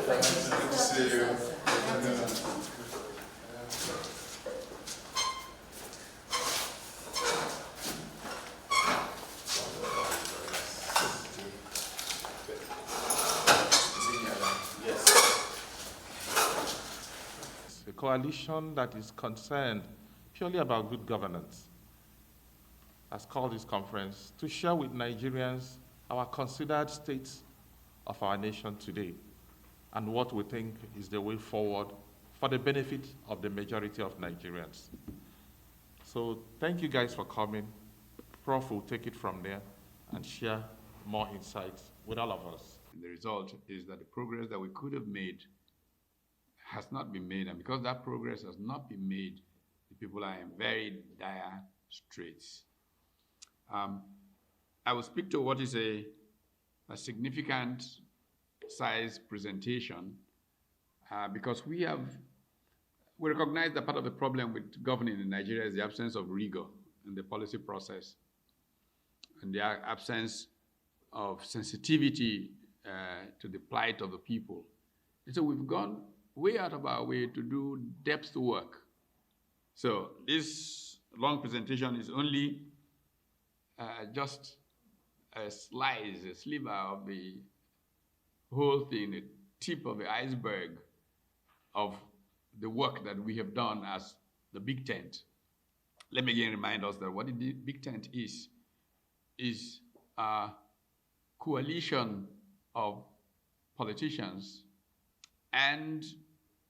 Good to see you. A coalition that is concerned purely about good governance has called this conference to share with Nigerians our considered state of our nation today and what we think is the way forward for the benefit of the majority of Nigerians. So thank you guys for coming. Prof will take it from there and share more insights with all of us. And the result is that the progress that we could have made has not been made, and because that progress has not been made, the people are in very dire straits. I will speak to what is a significant size presentation because we recognize that part of the problem with governing in Nigeria is the absence of rigor in the policy process and the absence of sensitivity to the plight of the people. And so we've gone way out of our way to do depth work. So this long presentation is only just a slice, a sliver of the whole thing, the tip of the iceberg of the work that we have done as the Big Tent. Let me again remind us that what the Big Tent is a coalition of politicians and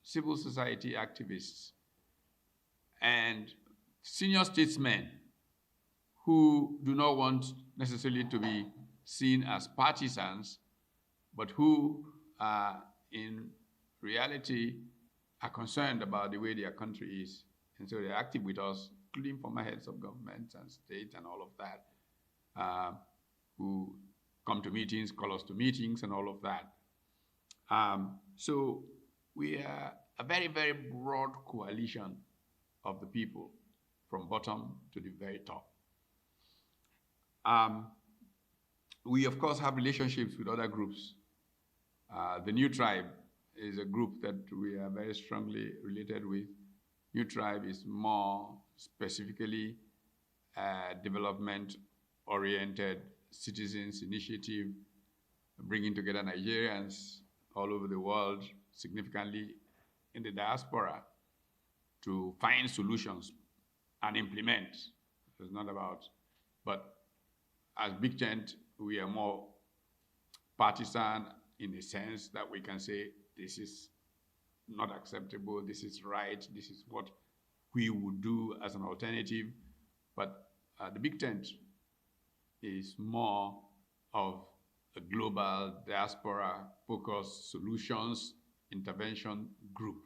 civil society activists and senior statesmen who do not want necessarily to be seen as partisans, but who in reality are concerned about the way their country is. And so they're active with us, including former heads of government and state and all of that, who come to meetings, call us to meetings and all of that. So we are a very, very broad coalition of the people from bottom to the very top. We, of course, have relationships with other groups. The New Tribe is a group that we are very strongly related with. New Tribe is more specifically development-oriented citizens initiative, bringing together Nigerians all over the world, significantly in the diaspora, to find solutions and implement. It's not about, but as Big Tent, we are more partisan in the sense that we can say, this is not acceptable, this is right, this is what we would do as an alternative. But the Big Tent is more of a global diaspora-focused solutions intervention group.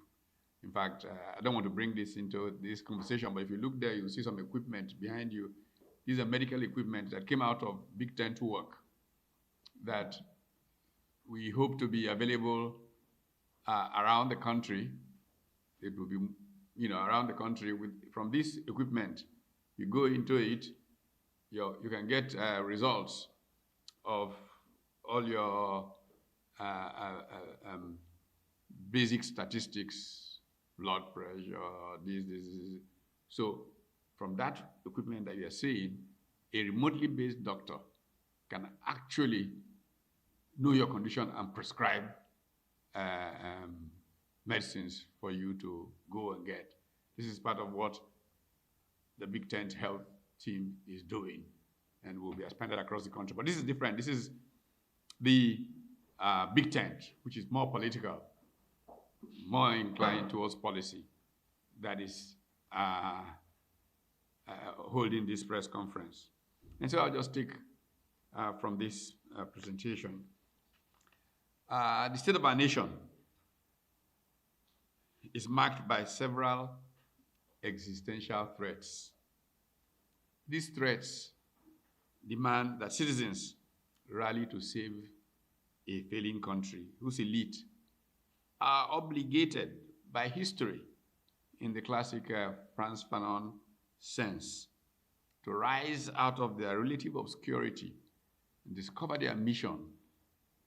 In fact, I don't want to bring this into this conversation, but if you look there, you'll see some equipment behind you. These are medical equipment that came out of Big Tent work that we hope to be available around the country. It will be, around the country. From this equipment, you go into it, you can get results of all your basic statistics, blood pressure, this. So from that equipment that you are seeing, a remotely based doctor can actually know your condition and prescribe medicines for you to go and get. This is part of what the Big Tent Health team is doing and will be expanded across the country. But this is different. This is the Big Tent, which is more political, more inclined towards policy, that is holding this press conference. And so I'll just take from this presentation. The state of our nation is marked by several existential threats. These threats demand that citizens rally to save a failing country whose elite are obligated by history, in the classic Frantz Fanon sense, to rise out of their relative obscurity and discover their mission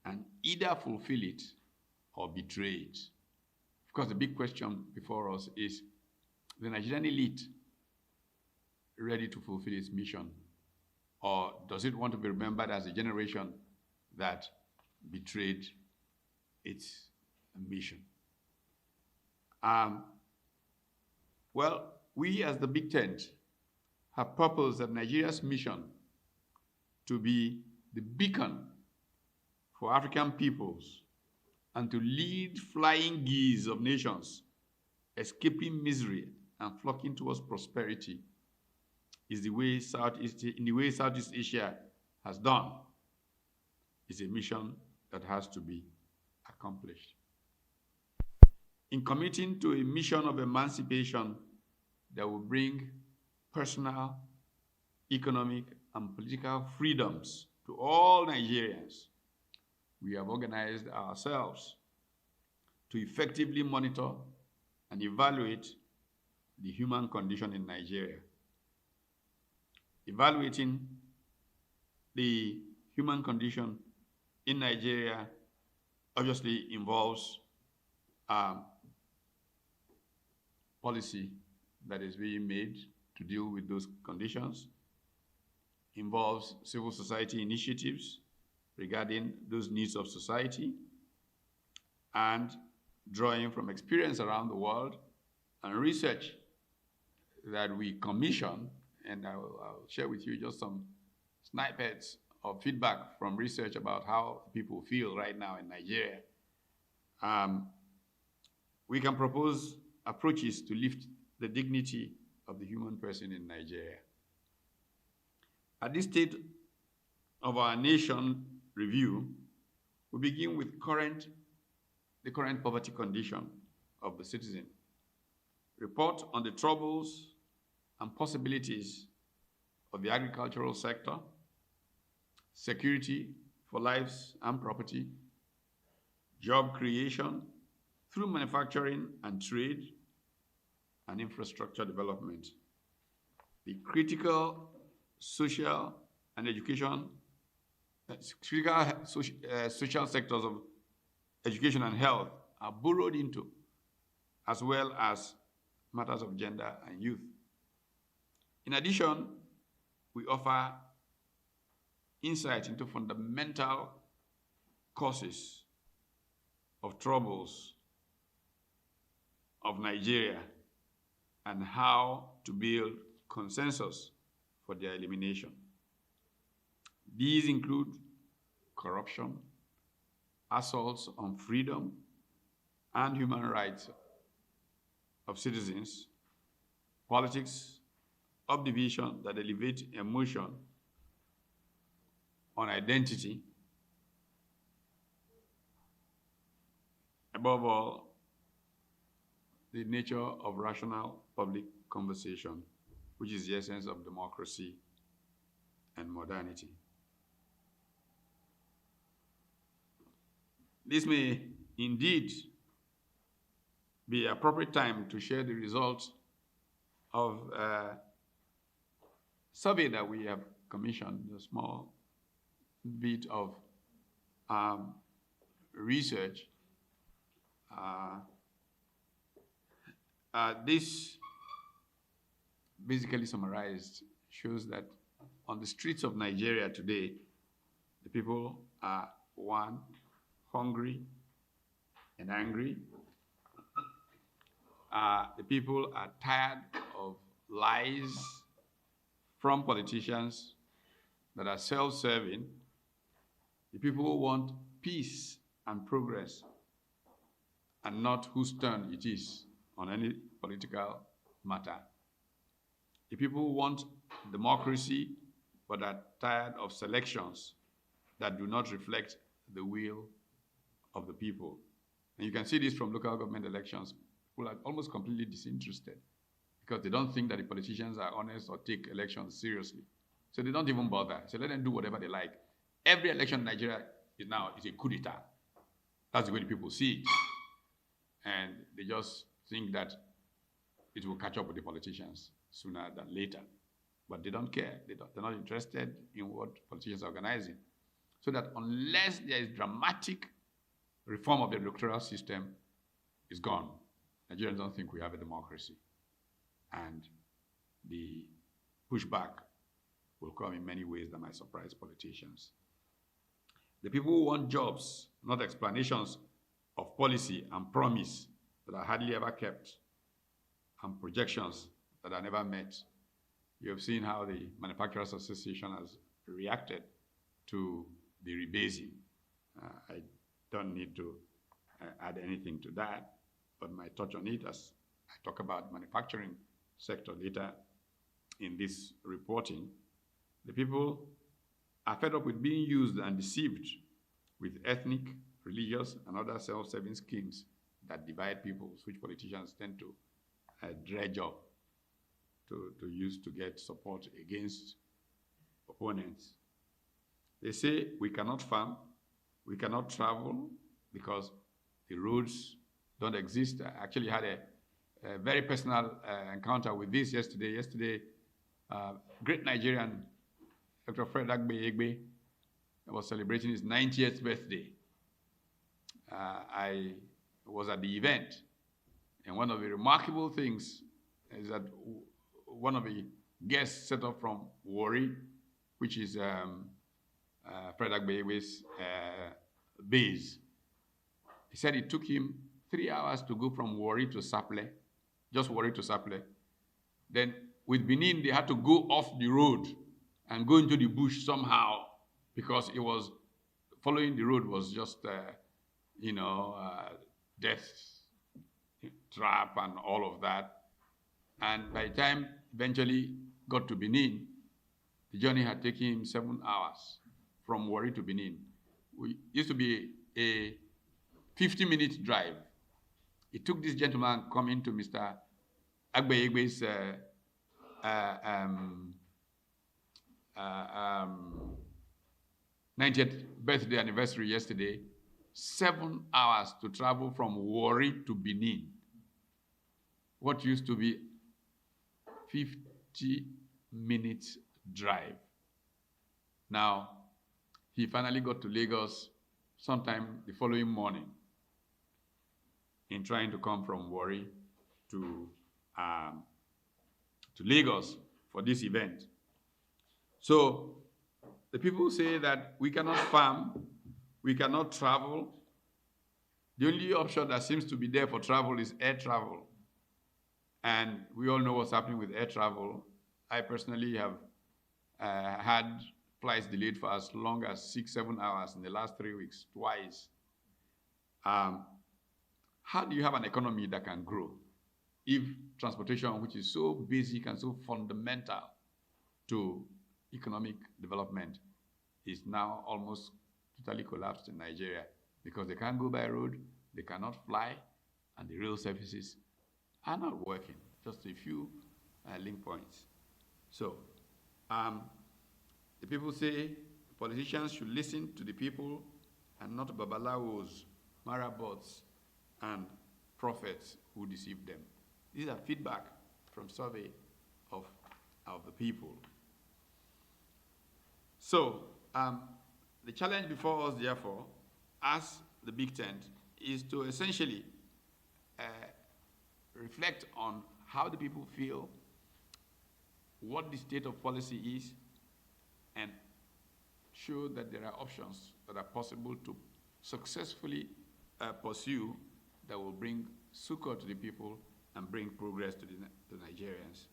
and either fulfill it or betrayed. Of course, the big question before us is the Nigerian elite ready to fulfill its mission? Or does it want to be remembered as a generation that betrayed its mission? Well, we as the Big Tent have proposed that Nigeria's mission to be the beacon for African peoples and to lead flying geese of nations escaping misery and flocking towards prosperity is in the way Southeast Asia has done. It's a mission that has to be accomplished. In committing to a mission of emancipation that will bring personal, economic, and political freedoms to all Nigerians, we have organized ourselves to effectively monitor and evaluate the human condition in Nigeria. Evaluating the human condition in Nigeria obviously involves policy that is being made to deal with those conditions, involves civil society initiatives regarding those needs of society, and drawing from experience around the world and research that we commission. And I'll share with you just some snippets of feedback from research about how people feel right now in Nigeria. We can propose approaches to lift the dignity of the human person in Nigeria. At this state of our nation review, we begin with the current poverty condition of the citizen. Report on the troubles and possibilities of the agricultural sector, security for lives and property, job creation through manufacturing and trade, and infrastructure development. The critical social and education, social sectors of education and health are burrowed into, as well as matters of gender and youth. In addition, we offer insight into fundamental causes of troubles of Nigeria and how to build consensus for their elimination. These include corruption, assaults on freedom and human rights of citizens, politics of division that elevate emotion on identity, above all, the nature of rational public conversation, which is the essence of democracy and modernity. This may indeed be an appropriate time to share the results of a survey that we have commissioned, a small bit of research. This basically summarized shows that on the streets of Nigeria today, the people are, one, hungry and angry. The people are tired of lies from politicians that are self-serving. The people want peace and progress and not whose turn it is on any political matter. The people want democracy but are tired of selections that do not reflect the will of the people. And you can see this from local government elections. People are almost completely disinterested because they don't think that the politicians are honest or take elections seriously. So they don't even bother. So let them do whatever they like. Every election in Nigeria is a coup d'etat. That's the way the people see it. And they just think that it will catch up with the politicians sooner than later. But they don't care. They're not interested in what politicians are organizing. So that unless there is dramatic reform of the electoral system is gone. Nigerians don't think we have a democracy. And the pushback will come in many ways that might surprise politicians. The people who want jobs, not explanations of policy and promise that are hardly ever kept, and projections that are never met. You have seen how the Manufacturers Association has reacted to the rebasing. I don't need to add anything to that, but might touch on it as I talk about manufacturing sector later in this reporting. The people are fed up with being used and deceived with ethnic, religious, and other self-serving schemes that divide peoples, which politicians tend to dredge up to use to get support against opponents. They say we cannot farm, we cannot travel because the roads don't exist. I actually had a very personal encounter with this yesterday. Yesterday, great Nigerian, Dr. Fred Agbe was celebrating his 90th birthday. I was at the event, and one of the remarkable things is that one of the guests set up from Warri, which is Fred Agbe's base. He said it took him 3 hours to go from Warri to Saple, just Warri to Saple. Then with Benin, they had to go off the road and go into the bush somehow because it was following the road was just, death trap and all of that. And by the time eventually got to Benin, the journey had taken him 7 hours from Warri to Benin. It used to be a 50-minute drive. It took this gentleman coming to Mr. Agbe's 90th birthday anniversary yesterday, 7 hours to travel from Warri to Benin. What used to be 50-minute drive. Now, he finally got to Lagos sometime the following morning in trying to come from Warri to Lagos for this event. So the people say that we cannot farm, we cannot travel. The only option that seems to be there for travel is air travel. And we all know what's happening with air travel. I personally have had flights delayed for as long as 6-7 hours in the last 3 weeks, twice. How do you have an economy that can grow if transportation, which is so basic and so fundamental to economic development, is now almost totally collapsed in Nigeria because they can't go by road, they cannot fly, and the rail services are not working, just a few link points. So the people say politicians should listen to the people and not babalawos, marabots, and prophets who deceive them. These are feedback from survey of the people. So the challenge before us, therefore, as the Big Tent, is to essentially reflect on how the people feel, what the state of policy is, and show that there are options that are possible to successfully pursue that will bring succor to the people and bring progress to the Nigerians.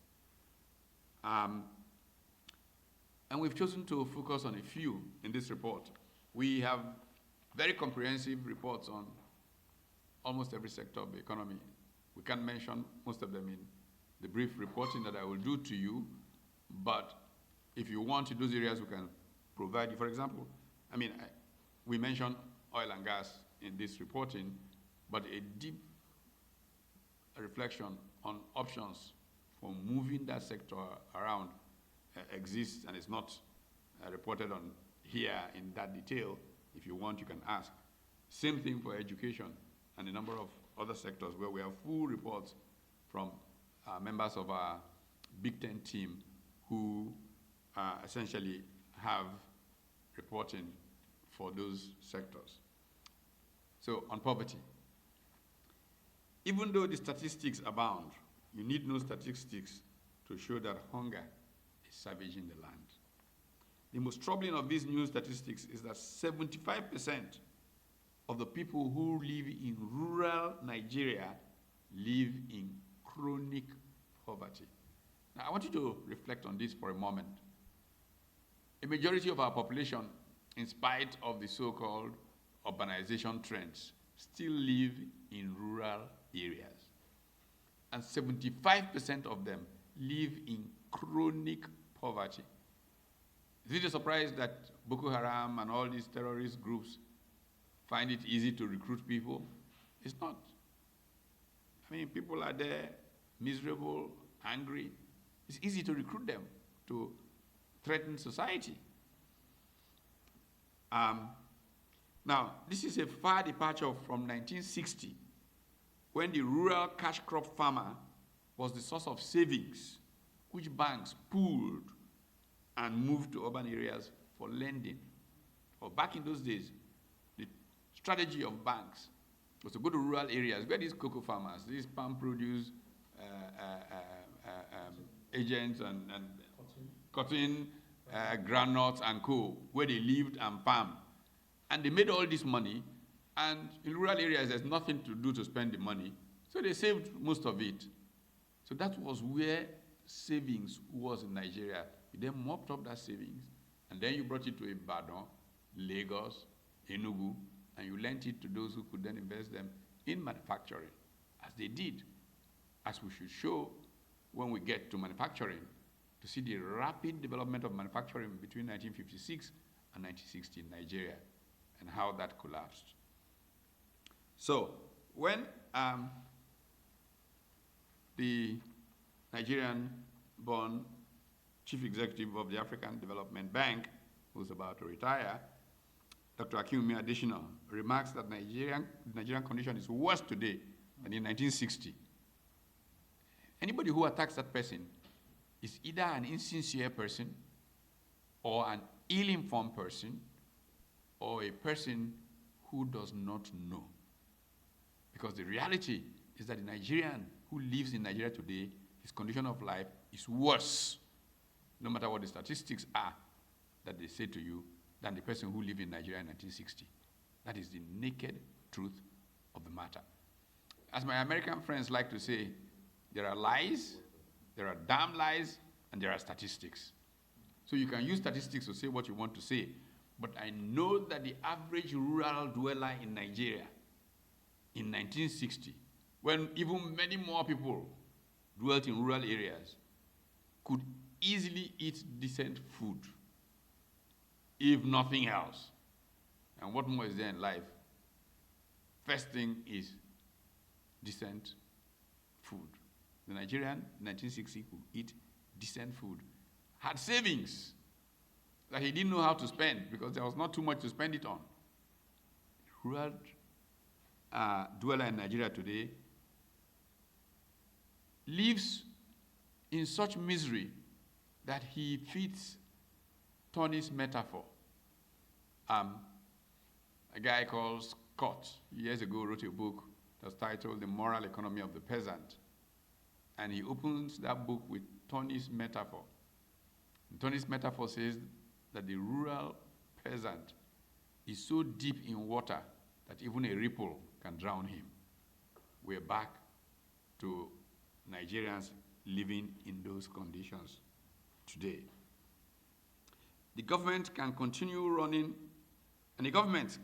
And we've chosen to focus on a few in this report. We have very comprehensive reports on almost every sector of the economy. We can't mention most of them in the brief reporting that I will do to you, but if you want in those areas, we can provide you. For example, we mentioned oil and gas in this reporting, but a deep reflection on options for moving that sector around exists and is not reported on here in that detail. If you want, you can ask. Same thing for education and a number of other sectors where we have full reports from members of our Big Tent team who essentially have reporting for those sectors. So on poverty, even though the statistics abound, you need no statistics to show that hunger is savaging the land. The most troubling of these new statistics is that 75% of the people who live in rural Nigeria live in chronic poverty. Now, I want you to reflect on this for a moment. A majority of our population, in spite of the so-called urbanization trends, still live in rural areas. And 75% of them live in chronic poverty. Is it a surprise that Boko Haram and all these terrorist groups find it easy to recruit people? It's not. I mean, people are there, miserable, angry. It's easy to recruit them to threaten society. Now, this is a far departure from 1960, when the rural cash crop farmer was the source of savings, which banks pooled and moved to urban areas for lending. Or back in those days, the strategy of banks was to go to rural areas where these cocoa farmers, these palm produce agents and cotton, groundnuts and co, where they lived and farmed. And they made all this money, and in rural areas there's nothing to do to spend the money, so they saved most of it. So that was where savings was in Nigeria. You then mopped up that savings, and then you brought it to Ibadan, Lagos, Enugu, and you lent it to those who could then invest them in manufacturing, as they did, as we should show when we get to manufacturing, to see the rapid development of manufacturing between 1956 and 1960 in Nigeria, and how that collapsed. So when the Nigerian-born chief executive of the African Development Bank, who's about to retire, Dr. Akinwumi Adesina, remarks that the Nigerian condition is worse today than in 1960. Anybody who attacks that person is either an insincere person, or an ill-informed person, or a person who does not know. Because the reality is that the Nigerian who lives in Nigeria today, his condition of life is worse, no matter what the statistics are that they say to you, than the person who lived in Nigeria in 1960. That is the naked truth of the matter. As my American friends like to say, there are lies, there are damn lies, and there are statistics. So you can use statistics to say what you want to say, but I know that the average rural dweller in Nigeria in 1960, when even many more people dwelt in rural areas, could easily eat decent food, if nothing else. And what more is there in life? First thing is decent food. The Nigerian in 1960 could eat decent food, had savings that he didn't know how to spend because there was not too much to spend it on. Rural dweller in Nigeria today lives in such misery that he fits Tony's metaphor. A guy called Scott, years ago, wrote a book that's titled The Moral Economy of the Peasant. And he opens that book with Tony's metaphor. And Tony's metaphor says that the rural peasant is so deep in water that even a ripple can drown him. We're back to Nigerians living in those conditions today. The government can continue running, and the government,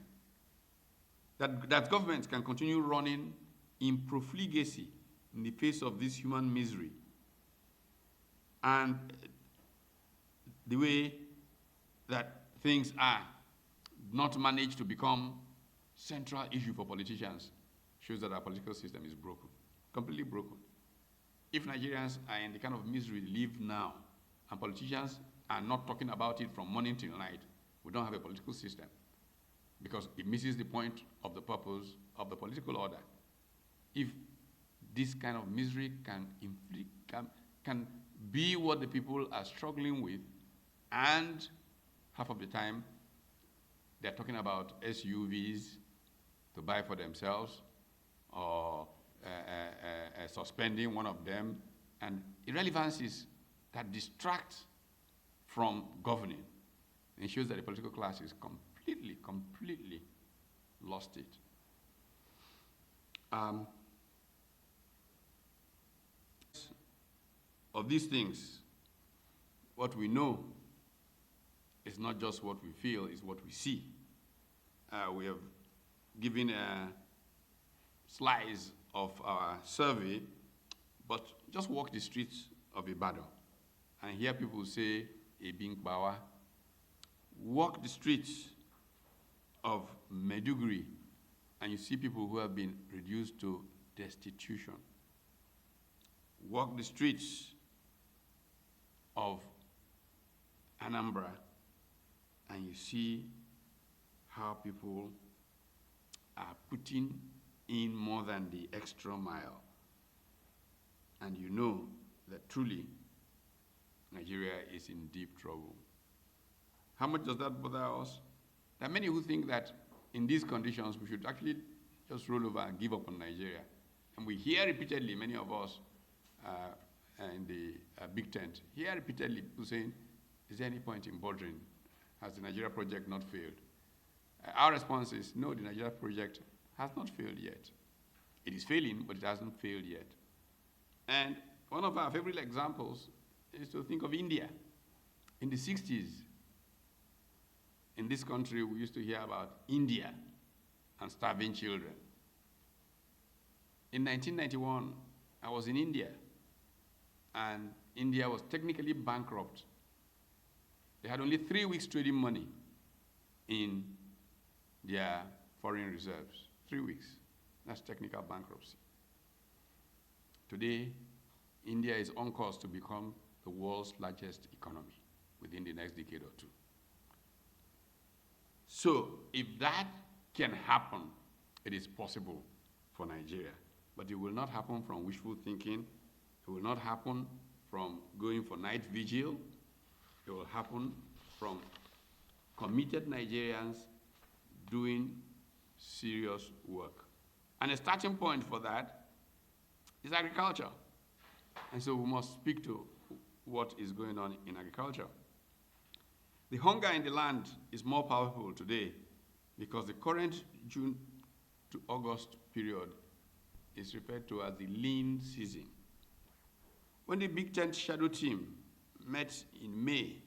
that government can continue running in profligacy in the face of this human misery. And the way that things are not managed to become central issue for politicians shows that our political system is broken, completely broken. If Nigerians are in the kind of misery we live now, and politicians are not talking about it from morning till night, we don't have a political system, because it misses the point of the purpose of the political order. If this kind of misery can be what the people are struggling with, and half of the time they're talking about SUVs, to buy for themselves or suspending one of them, and irrelevancies that distract from governing. It shows that the political class is completely lost it. Of these things, what we know is not just what we feel, it's what we see. We have given a slice of our survey, but just walk the streets of Ibadan and hear people say, Ebing Bawa. Walk the streets of Maiduguri and you see people who have been reduced to destitution. Walk the streets of Anambra and you see how people are putting in more than the extra mile. And you know that truly Nigeria is in deep trouble. How much does that bother us? There are many who think that in these conditions we should actually just roll over and give up on Nigeria. And we hear repeatedly, many of us in the big tent, hear repeatedly people saying, is there any point in bothering? Has the Nigeria project not failed? Our response is, no, the Nigeria project has not failed yet. It is failing, but it hasn't failed yet. And one of our favorite examples is to think of India. In the 60s, in this country, we used to hear about India and starving children. In 1991, I was in India, and India was technically bankrupt. They had only 3 weeks trading money in their foreign reserves. 3 weeks. That's technical bankruptcy. Today, India is on course to become the world's largest economy within the next decade or two. So if that can happen, it is possible for Nigeria. But it will not happen from wishful thinking. It will not happen from going for night vigil. It will happen from committed Nigerians doing serious work. And a starting point for that is agriculture. And so we must speak to what is going on in agriculture. The hunger in the land is more powerful today because the current June to August period is referred to as the lean season. When the Big Tent Shadow Team met in May,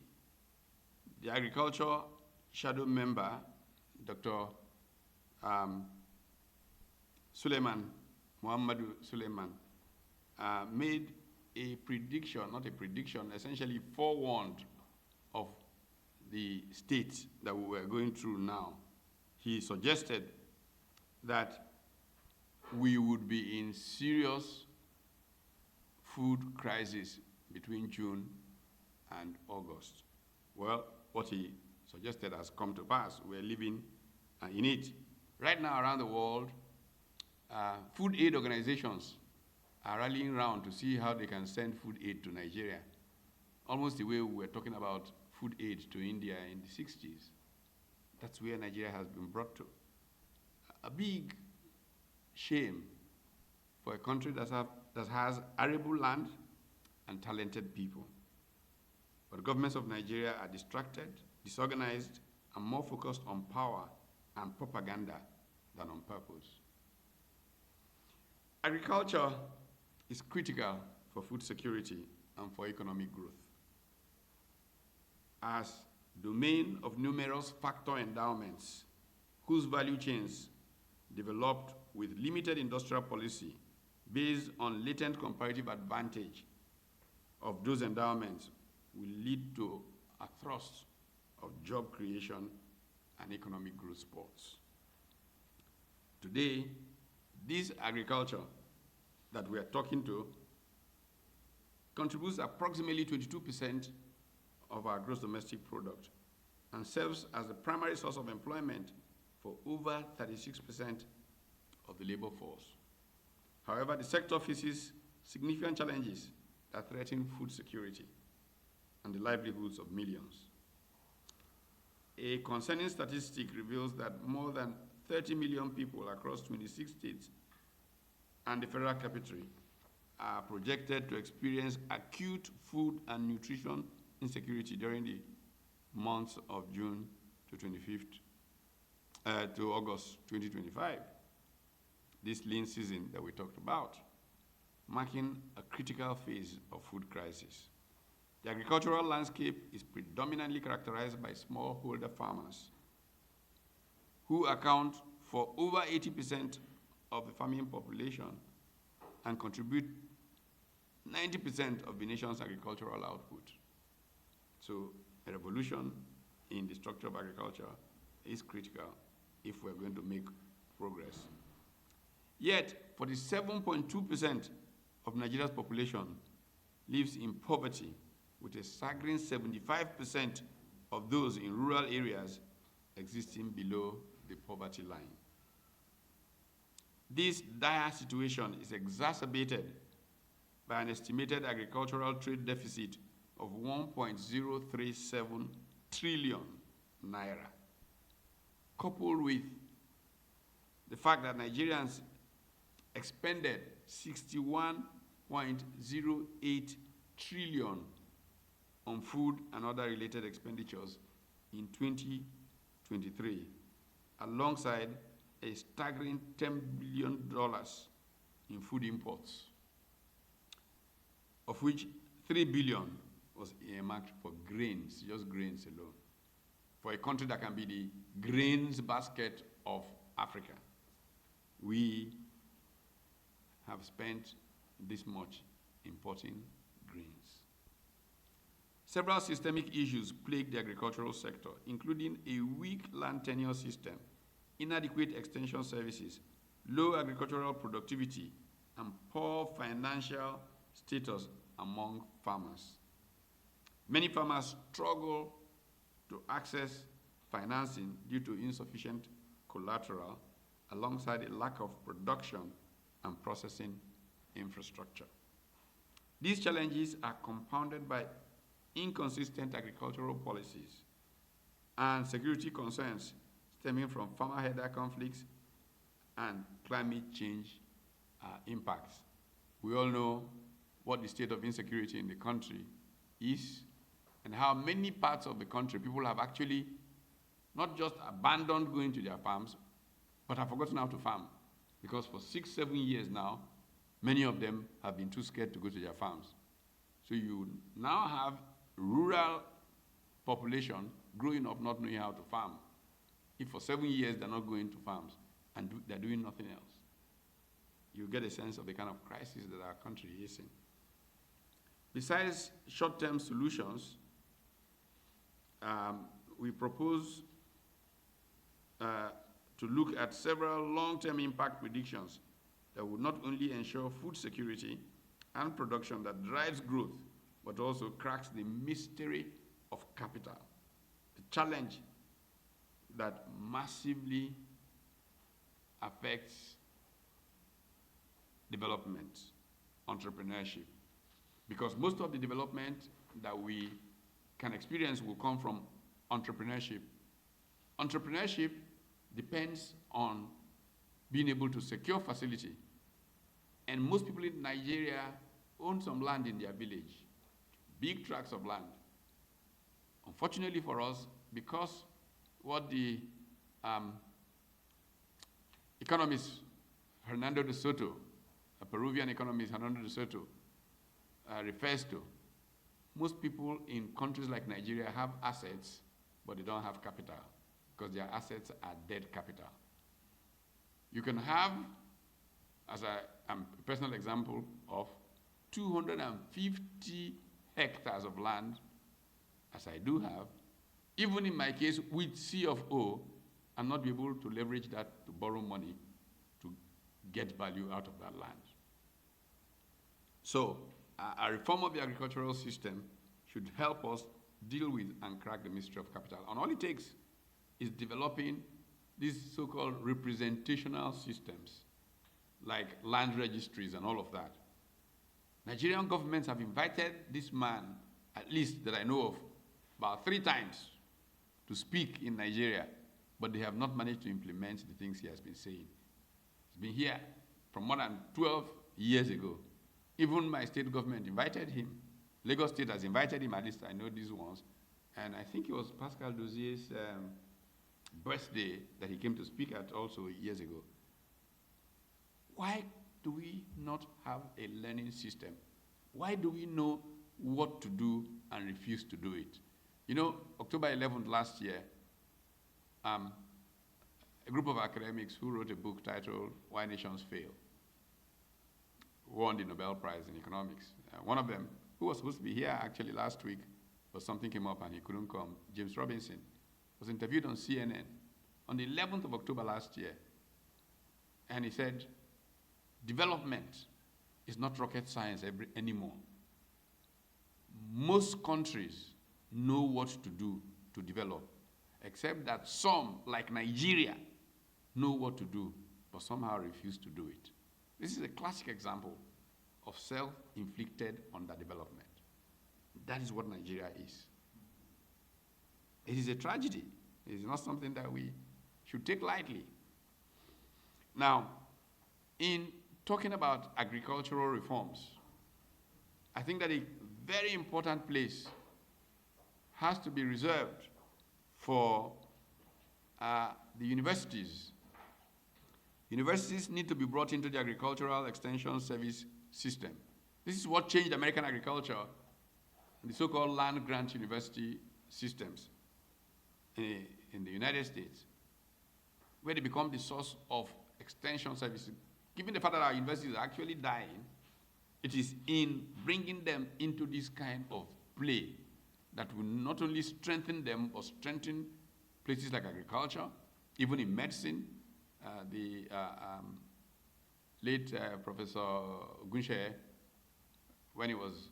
the agriculture shadow member, Dr. Muhammadu Suleiman, made a prediction, not a prediction, essentially forewarned of the state that we were going through now. He suggested that we would be in serious food crisis between June and August. Well, what he suggested has come to pass. We're living in it. Right now around the world, food aid organizations are rallying around to see how they can send food aid to Nigeria, almost the way we were talking about food aid to India in the 60s. That's where Nigeria has been brought to. A big shame for a country that has arable land and talented people. But governments of Nigeria are distracted, disorganized, and more focused on power and propaganda than on purpose. Agriculture is critical for food security and for economic growth. As domain of numerous factor endowments whose value chains developed with limited industrial policy based on latent comparative advantage of those endowments will lead to a thrust of job creation and economic growth spurts. Today, this agriculture that we are talking to contributes approximately 22% of our gross domestic product and serves as the primary source of employment for over 36% of the labor force. However, the sector faces significant challenges that threaten food security and the livelihoods of millions. A concerning statistic reveals that more than 30 million people across 26 states and the federal capital are projected to experience acute food and nutrition insecurity during the months of June to 25th to August 2025. This lean season that we talked about, marking a critical phase of food crisis. The agricultural landscape is predominantly characterized by smallholder farmers who account for over 80% of the farming population and contribute 90% of the nation's agricultural output. So a revolution in the structure of agriculture is critical if we're going to make progress. Yet, 47.2% of Nigeria's population lives in poverty, with a staggering 75% of those in rural areas existing below the poverty line. This dire situation is exacerbated by an estimated agricultural trade deficit of 1.037 trillion naira, coupled with the fact that Nigerians expended 61.08 trillion on food and other related expenditures in 2023, alongside a staggering $10 billion in food imports, of which $3 billion was earmarked for grains, just grains alone, for a country that can be the grains basket of Africa. We have spent this much importing grains. Several systemic issues plague the agricultural sector, including a weak land tenure system, inadequate extension services, low agricultural productivity, and poor financial status among farmers. Many farmers struggle to access financing due to insufficient collateral, alongside a lack of production and processing infrastructure. These challenges are compounded by inconsistent agricultural policies and security concerns stemming from farmer-herder conflicts and climate change impacts. We all know what the state of insecurity in the country is and how many parts of the country people have actually not just abandoned going to their farms, but have forgotten how to farm. Because for 6-7 years now, many of them have been too scared to go to their farms. So you now have rural population growing up not knowing how to farm. If for 7 years they're not going to farms and they're doing nothing else, you get a sense of the kind of crisis that our country is in. Besides short-term solutions, we propose to look at several long-term impact predictions that would not only ensure food security and production that drives growth, but also cracks the mystery of capital, the challenge that massively affects development, entrepreneurship. Because most of the development that we can experience will come from entrepreneurship. Entrepreneurship depends on being able to secure facility. And most people in Nigeria own some land in their village, big tracts of land. Unfortunately for us, because what the economist Hernando de Soto, a Peruvian economist Hernando de Soto, refers to, most people in countries like Nigeria have assets, but they don't have capital, because their assets are dead capital. You can have, as a personal example of 250 hectares of land, as I do have, even in my case with C of O, and not be able to leverage that to borrow money to get value out of that land. So a reform of the agricultural system should help us deal with and crack the mystery of capital. And all it takes is developing these so-called representational systems, like land registries and all of that. Nigerian governments have invited this man, at least that I know of, about 3 times to speak in Nigeria but they have not managed to implement the things he has been saying. He's been here from more than 12 years ago. Even my state government invited him. Lagos State has invited him, at least I know these ones. And I think it was Pascal Dozier's birthday that he came to speak at also years ago. Why do we not have a learning system? Why do we know what to do and refuse to do it? You know, October 11th last year, a group of academics who wrote a book titled Why Nations Fail won the Nobel Prize in Economics. One of them, who was supposed to be here actually last week, but something came up and he couldn't come, James Robinson, was interviewed on CNN on the 11th of October last year. And he said, development is not rocket science anymore. Most countries know what to do to develop, except that some, like Nigeria, know what to do, but somehow refuse to do it. This is a classic example of self-inflicted underdevelopment. That is what Nigeria is. It is a tragedy. It is not something that we should take lightly. Now, in talking about agricultural reforms, I think that a very important place has to be reserved for the universities. Universities need to be brought into the agricultural extension service system. This is what changed American agriculture in the so-called land-grant university systems in the United States, where they become the source of extension services. Given the fact that our universities are actually dying, it is in bringing them into this kind of play that will not only strengthen them, but strengthen places like agriculture, even in medicine. The late Professor Gunshe, when he was,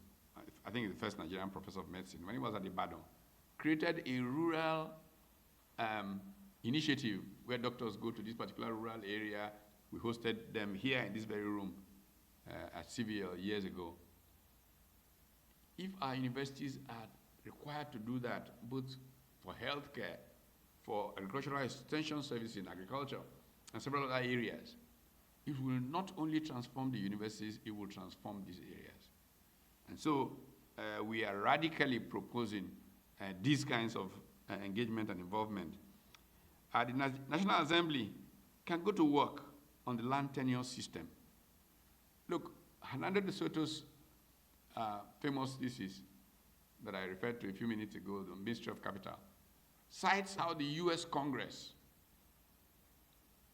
I think the first Nigerian professor of medicine, when he was at Ibadan, created a rural initiative where doctors go to this particular rural area. We hosted them here in this very room at CVL years ago. If our universities are required to do that, both for healthcare, for agricultural extension services in agriculture, and several other areas, it will not only transform the universities, it will transform these areas. And so we are radically proposing these kinds of engagement and involvement. The National Assembly can go to work on the land tenure system. Look, Hernando de Soto's famous thesis that I referred to a few minutes ago, the Ministry of Capital, cites how the US Congress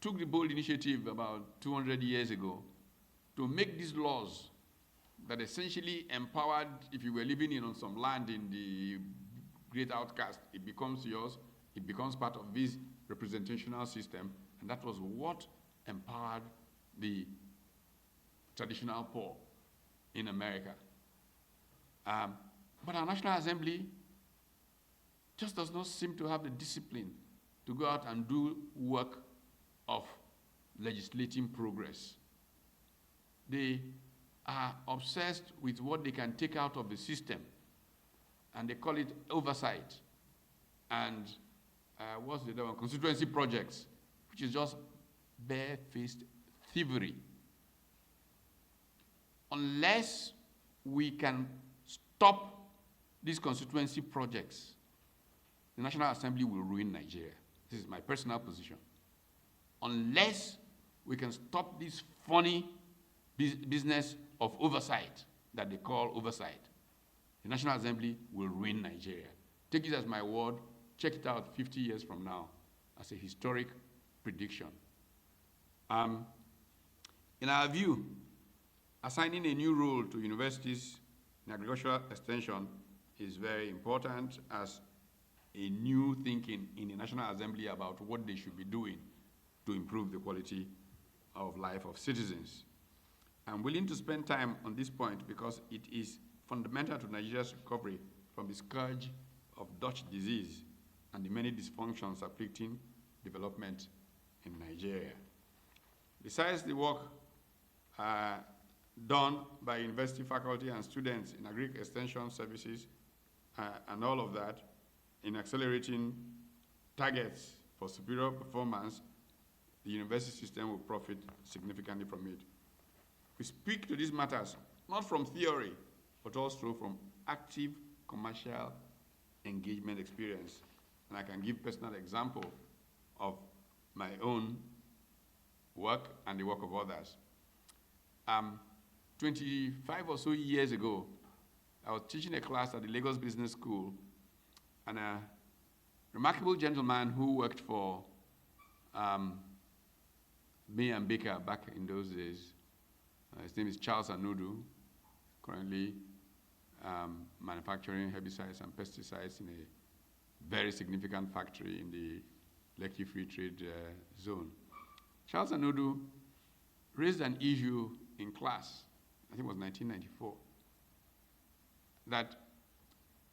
took the bold initiative about 200 years ago to make these laws that essentially empowered, if you were living on some land in the great outcast, it becomes yours, it becomes part of this representational system, and that was what empowered the traditional poor in America. But our National Assembly just does not seem to have the discipline to go out and do work of legislating progress. They are obsessed with what they can take out of the system, and they call it oversight. And what's the other one? Constituency projects, which is just barefaced thievery. Unless we can stop these constituency projects, the National Assembly will ruin Nigeria. This is my personal position. Unless we can stop this funny business of oversight that they call oversight, the National Assembly will ruin Nigeria. Take it as my word, check it out 50 years from now as a historic prediction. In our view, assigning a new role to universities in agricultural extension is very important as a new thinking in the National Assembly about what they should be doing to improve the quality of life of citizens. I'm willing to spend time on this point because it is fundamental to Nigeria's recovery from the scourge of Dutch disease and the many dysfunctions afflicting development in Nigeria. Besides the work done by university faculty and students in agri-extension services and all of that, in accelerating targets for superior performance, the university system will profit significantly from it. We speak to these matters not from theory, but also from active commercial engagement experience. And I can give personal example of my own work and the work of others. 25 or so years ago, I was teaching a class at the Lagos Business School, and a remarkable gentleman who worked for me and Baker back in those days, his name is Charles Anudu, currently manufacturing herbicides and pesticides in a very significant factory in the Lekki Free Trade Zone. Charles Anudu raised an issue in class, I think it was 1994, that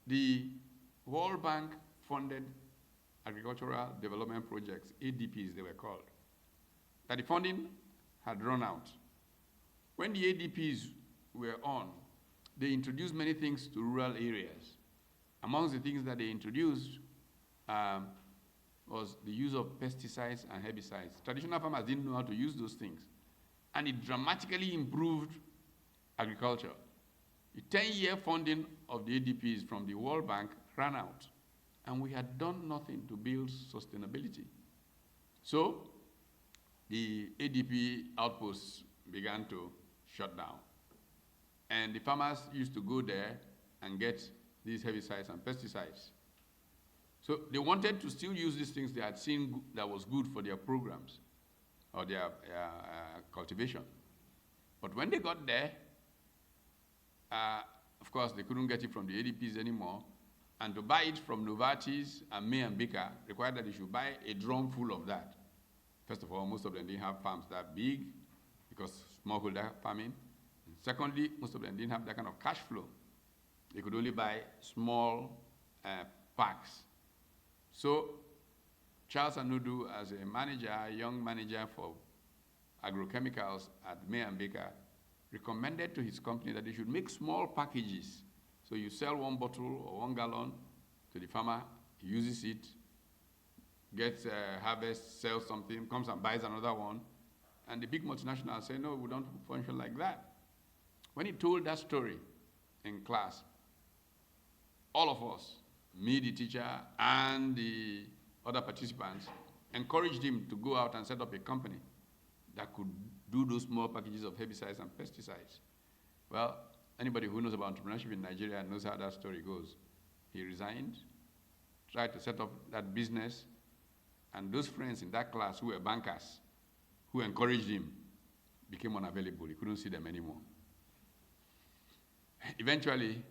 the World Bank funded agricultural development projects, ADPs they were called, that the funding had run out. When the ADPs were on, they introduced many things to rural areas. Amongst the things that they introduced was the use of pesticides and herbicides. Traditional farmers didn't know how to use those things. And it dramatically improved agriculture. The 10-year funding of the ADPs from the World Bank ran out, and we had done nothing to build sustainability. So the ADP outposts began to shut down. And the farmers used to go there and get these herbicides and pesticides. So they wanted to still use these things they had seen that was good for their programs or their cultivation. But when they got there, of course, they couldn't get it from the ADPs anymore. And to buy it from Novartis and May and Baker required that they should buy a drum full of that. First of all, most of them didn't have farms that big because smallholder farming. And secondly, most of them didn't have that kind of cash flow. They could only buy small packs. So Charles Anudu, as a manager, a young manager for agrochemicals at May and Baker, recommended to his company that they should make small packages. So you sell 1 bottle or 1 gallon to the farmer, he uses it, gets harvest, sells something, comes and buys another one, and the big multinationals say, no, we don't function like that. When he told that story in class, all of us, me, the teacher, and the other participants, encouraged him to go out and set up a company that could do those small packages of herbicides and pesticides. Well, anybody who knows about entrepreneurship in Nigeria knows how that story goes. He resigned, tried to set up that business, and those friends in that class who were bankers, who encouraged him, became unavailable. He couldn't see them anymore. Eventually,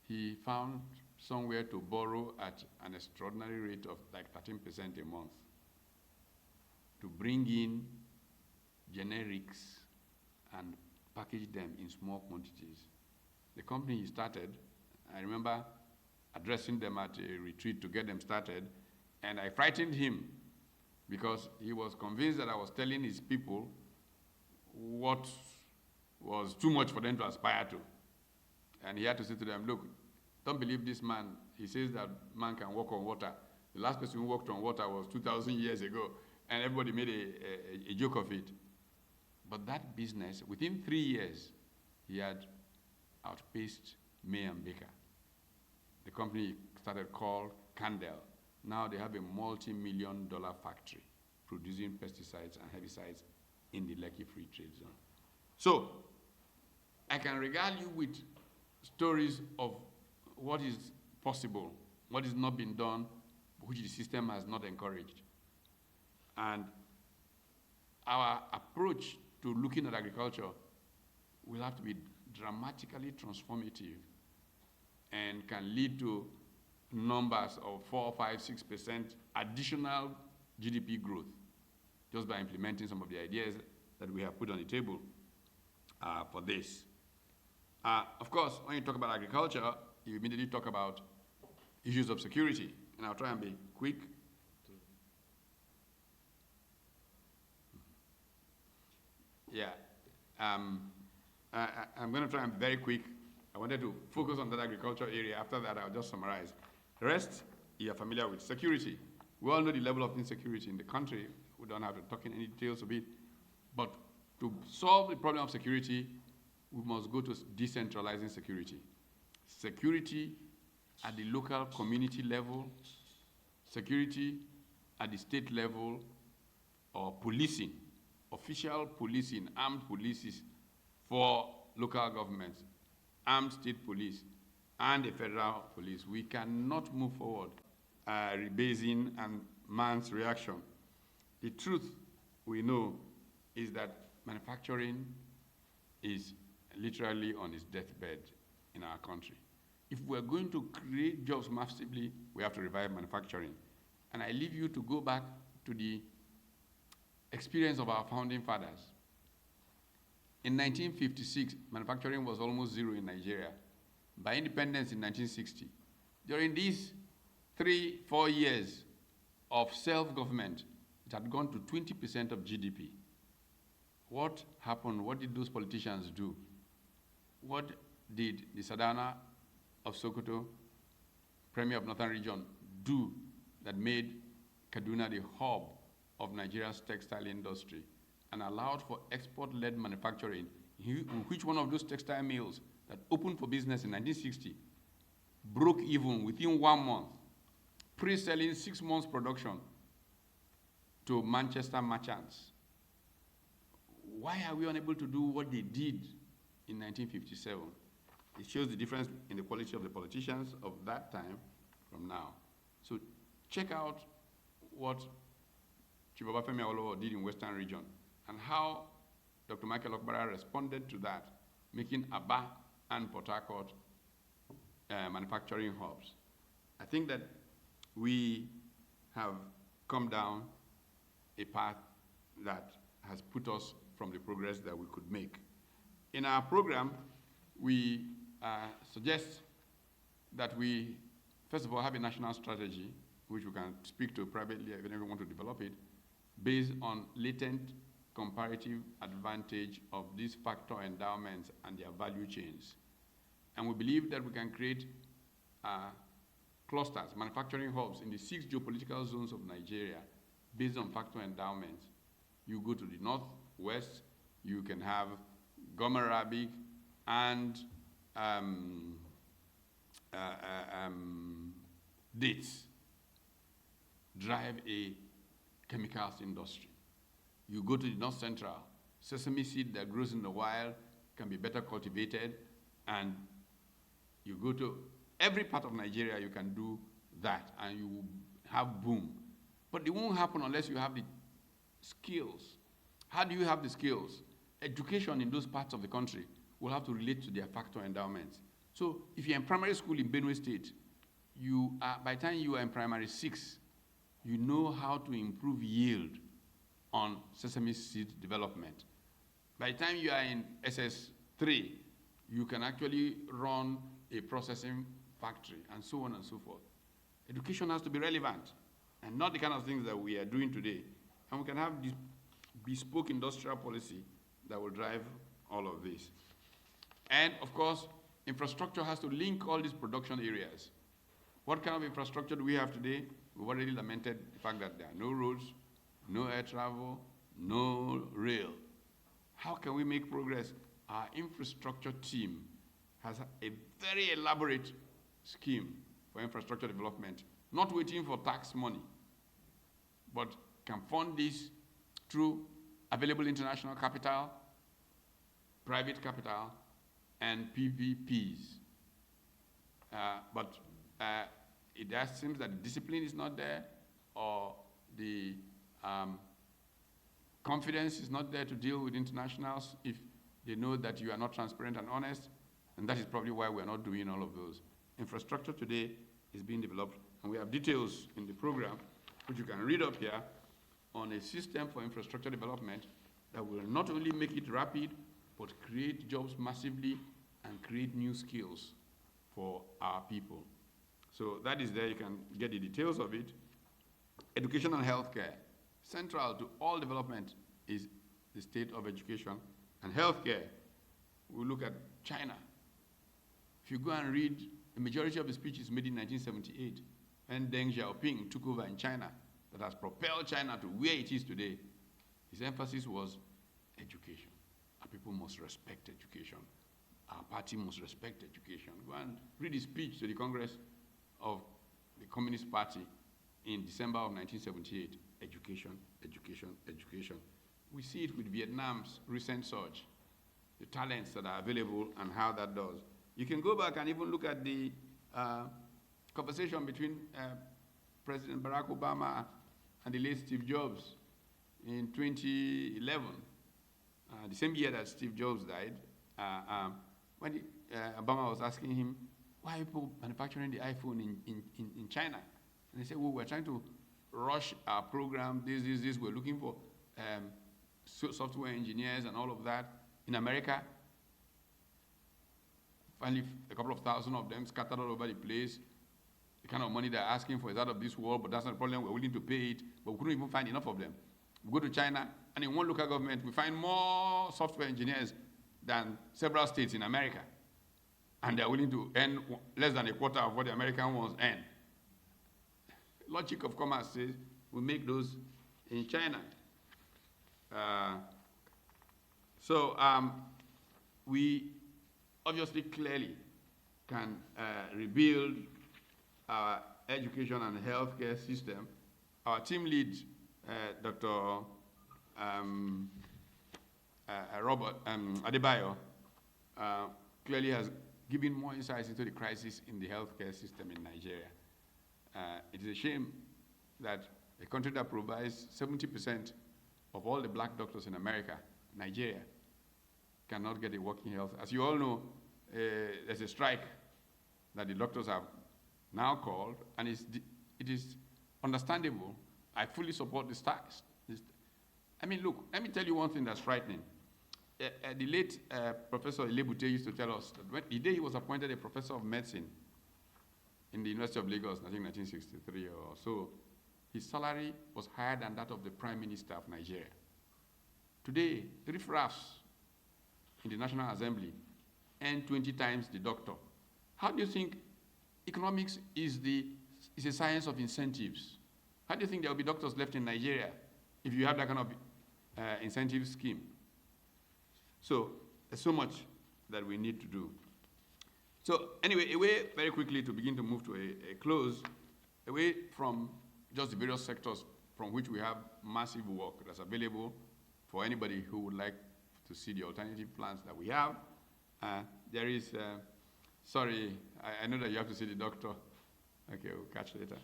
he found somewhere to borrow at an extraordinary rate of like 13% a month to bring in generics and package them in small quantities. The company he started, I remember addressing them at a retreat to get them started, and I frightened him because he was convinced that I was telling his people what was too much for them to aspire to. And he had to say to them, look, don't believe this man. He says that man can walk on water. The last person who walked on water was 2,000 years ago, and everybody made a joke of it. But that business, within 3 years, he had outpaced May and Baker. The company started called Candle. Now they have a multi-million-dollar factory producing pesticides and herbicides in the Lekki Free Trade Zone. So I can regale you with stories of what is possible, what is not being done, which the system has not encouraged. And our approach to looking at agriculture will have to be dramatically transformative and can lead to numbers of 4, 5, 6% additional GDP growth just by implementing some of the ideas that we have put on the table for this. Of course, when you talk about agriculture, you immediately talk about issues of security, and I'll try and be quick. Yeah, I'm going to try and be very quick. I wanted to focus on that agriculture area. After that, I'll just summarize. The rest, you're familiar with. Security. We all know the level of insecurity in the country. We don't have to talk in any details of it. But to solve the problem of security, we must go to decentralizing security. Security at the local community level, security at the state level, or policing, official policing, armed police for local governments, armed state police, and the federal police. We cannot move forward rebasing and man's reaction. The truth we know is that manufacturing is literally on its deathbed in our country. If we're going to create jobs massively, we have to revive manufacturing. And I leave you to go back to the experience of our founding fathers. In 1956, manufacturing was almost zero in Nigeria. By independence in 1960, during these 3-4 years of self-government, it had gone to 20% of GDP. What happened? What did those politicians do? What did the Sadana of Sokoto, Premier of Northern Region, do that made Kaduna the hub of Nigeria's textile industry and allowed for export-led manufacturing, in which one of those textile mills that opened for business in 1960 broke even within 1 month, pre-selling 6 months production to Manchester merchants? Why are we unable to do what they did in 1957? It shows the difference in the quality of the politicians of that time from now. So check out what Chief Obafemi Awolowo did in Western Region and how Dr. Michael Okpara responded to that, making Aba and Port Harcourt manufacturing hubs. I think that we have come down a path that has put us from the progress that we could make. In our program, we suggest that we, first of all, have a national strategy, which we can speak to privately if anyone want to develop it, based on latent comparative advantage of these factor endowments and their value chains. And we believe that we can create clusters, manufacturing hubs in the 6 geopolitical zones of Nigeria based on factor endowments. You go to the northwest, you can have Gomer Arabic and dates drive a chemicals industry. You go to the north central, sesame seed that grows in the wild can be better cultivated, and you go to every part of Nigeria, you can do that, and you will have boom. But it won't happen unless you have the skills. How do you have the skills? Education in those parts of the country will have to relate to their factor endowments. So if you're in primary school in Benue State, by the time you are in primary 6, you know how to improve yield on sesame seed development. By the time you are in SS3, you can actually run a processing factory, and so on and so forth. Education has to be relevant, and not the kind of things that we are doing today. And we can have this bespoke industrial policy that will drive all of this. And of course, infrastructure has to link all these production areas. What kind of infrastructure do we have today? We've already lamented the fact that there are no roads, no air travel, no rail. How can we make progress? Our infrastructure team has a very elaborate scheme for infrastructure development, not waiting for tax money, but can fund this through available international capital, private capital, and PPPs. But it just seems that the discipline is not there, or the confidence is not there to deal with internationals if they know that you are not transparent and honest, and that is probably why we are not doing all of those. Infrastructure today is being developed, and we have details in the program, which you can read up here, on a system for infrastructure development that will not only make it rapid, but create jobs massively and create new skills for our people. So that is there. You can get the details of it. Education and healthcare. Central to all development is the state of education and healthcare. We look at China. If you go and read, the majority of the speeches made in 1978, when Deng Xiaoping took over in China, that has propelled China to where it is today, his emphasis was education. Our people must respect education. Our party must respect education. Go and read his speech to the Congress of the Communist Party in December of 1978. Education, education, education. We see it with Vietnam's recent surge, the talents that are available and how that does. You can go back and even look at the conversation between President Barack Obama and the late Steve Jobs in 2011, the same year that Steve Jobs died, when Obama was asking him, why are people manufacturing the iPhone in China? And he said, well, we're trying to rush our program, this, we're looking for software engineers and all of that. In America, finally a couple of thousand of them scattered all over the place. The kind of money they're asking for is out of this world, but that's not a problem. We're willing to pay it, but we couldn't even find enough of them. We go to China, and in one local government, we find more software engineers than several states in America. And they're willing to earn less than a quarter of what the American ones earn. Logic of commerce says we make those in China. We obviously clearly can rebuild our education and healthcare system. Our team lead, Dr. Robert Adebayo, clearly has given more insights into the crisis in the healthcare system in Nigeria. It is a shame that a country that provides 70% of all the black doctors in America, Nigeria, cannot get a working health. As you all know, there's a strike that the doctors have now called, and it is understandable. I fully support the strikes. I mean, look, let me tell you one thing that's frightening. The late Professor Elebute used to tell us that the day he was appointed a professor of medicine in the University of Lagos, I think 1963 or so, his salary was higher than that of the Prime Minister of Nigeria. Today, riffraffs in the National Assembly earn 20 times the doctor. How do you think economics is a science of incentives? How do you think there will be doctors left in Nigeria if you have that kind of incentive scheme? So there's so much that we need to do. So anyway, away very quickly to begin to move to a close, away from just the various sectors from which we have massive work that's available for anybody who would like to see the alternative plans that we have. There is, sorry, I know that you have to see the doctor. Okay, we'll catch later.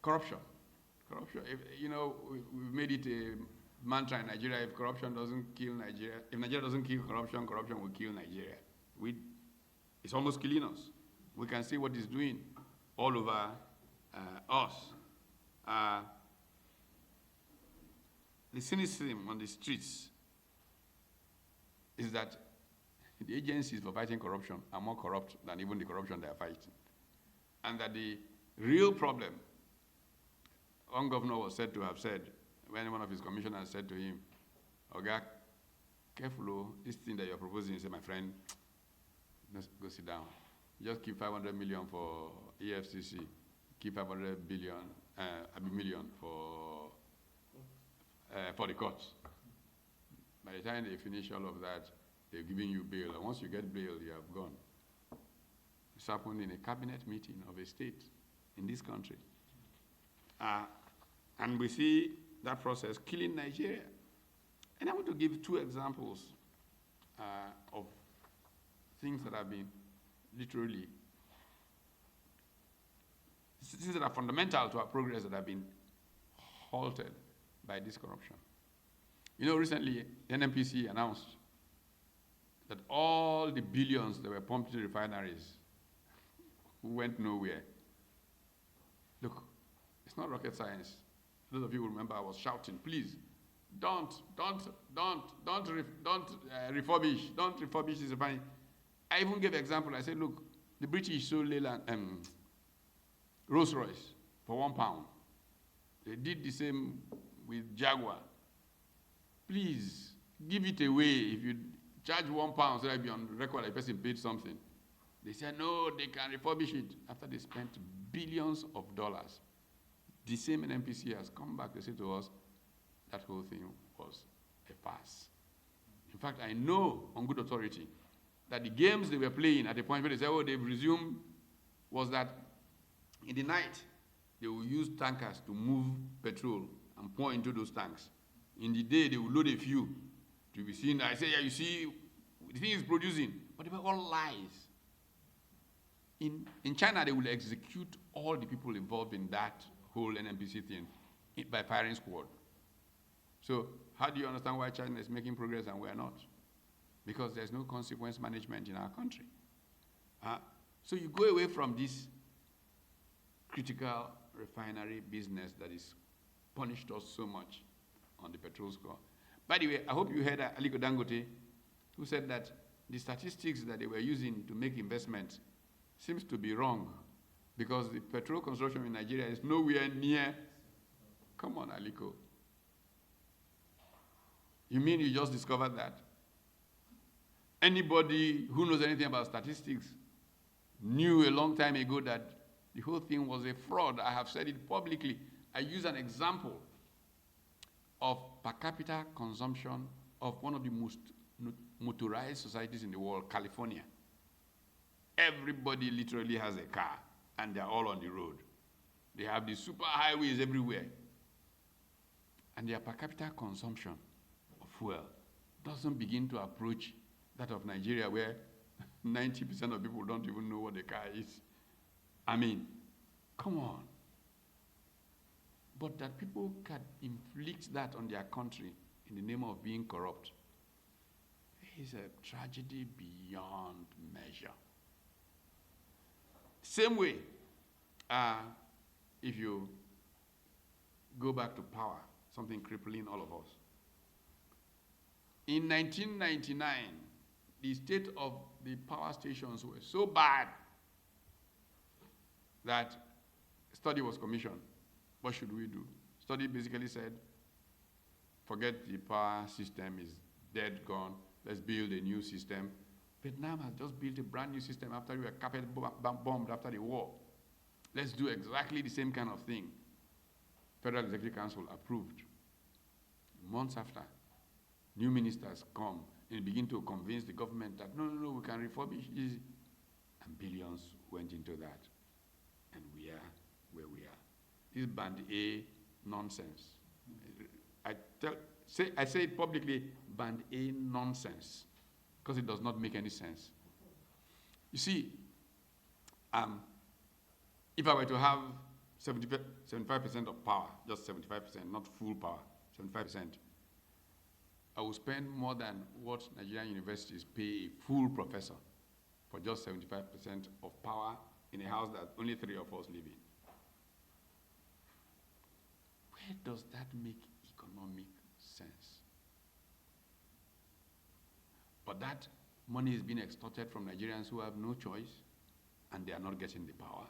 Corruption. Corruption, we've made it a mantra in Nigeria: if corruption doesn't kill Nigeria, if Nigeria doesn't kill corruption, corruption will kill Nigeria. It's almost killing us. We can see what it's doing all over us. The cynicism on the streets is that the agencies for fighting corruption are more corrupt than even the corruption they are fighting. And that the real problem, one governor was said to have said, when one of his commissioners said to him, "Oga, careful, this thing that you're proposing," he said, "My friend, let's go sit down. Just keep 500 million for EFCC, keep 500 million for the courts. By the time they finish all of that, they're giving you bail. And once you get bail, you have gone." This happened in a cabinet meeting of a state in this country. And we see that process killing Nigeria. And I want to give two examples of things that have been literally, things that are fundamental to our progress that have been halted by this corruption. Recently, the NNPC announced that all the billions that were pumped into refineries went nowhere. Look, it's not rocket science. Those of you who remember, I was shouting, please, don't refurbish this refinery. I even gave an example. I said, look, the British sold Rolls Royce for £1. They did the same with Jaguar. Please, give it away. If you charge £1, so that be on record, a person paid something. They said, no, they can refurbish it after they spent billions of dollars. The same NNPC has come back to say to us that whole thing was a farce. In fact, I know on good authority that the games they were playing at the point where they said, oh, they've resumed, was that in the night, they will use tankers to move petrol and pour into those tanks. In the day, they will load a few to be seen. I say, yeah, you see, the thing is producing. But they were all lies. In China, they will execute all the people involved in that whole NNPC thing by firing squad. So how do you understand why China is making progress and we're not? Because there's no consequence management in our country. So you go away from this critical refinery business that has punished us so much on the petrol score. By the way, I hope you heard Aliko Dangote, who said that the statistics that they were using to make investments seems to be wrong, because the petrol consumption in Nigeria is nowhere near. Come on, Aliko. You mean you just discovered that? Anybody who knows anything about statistics knew a long time ago that the whole thing was a fraud. I have said it publicly. I use an example of per capita consumption of one of the most motorized societies in the world, California. Everybody literally has a car, and they're all on the road. They have the super highways everywhere. And their per capita consumption of fuel doesn't begin to approach that of Nigeria, where 90% of people don't even know what a car is. I mean, come on. But that people can inflict that on their country in the name of being corrupt is a tragedy beyond measure. Same way, if you go back to power, something crippling all of us. In 1999, the state of the power stations were so bad that a study was commissioned. What should we do? Study basically said, forget the power system is dead, gone. Let's build a new system. Vietnam has just built a brand new system after we were carpet bombed after the war. Let's do exactly the same kind of thing. Federal Executive Council approved. Months after, new ministers come and begin to convince the government that no, we can refurbish this. And billions went into that. And we are where we are. This band A nonsense. I say it publicly, band A nonsense, because it does not make any sense. You see, if I were to have 75% of power, just 75%, not full power, 75%, I would spend more than what Nigerian universities pay a full professor for just 75% of power in a house that only 3 of us live in. Where does that make economic sense? But that money is being extorted from Nigerians who have no choice, and they are not getting the power.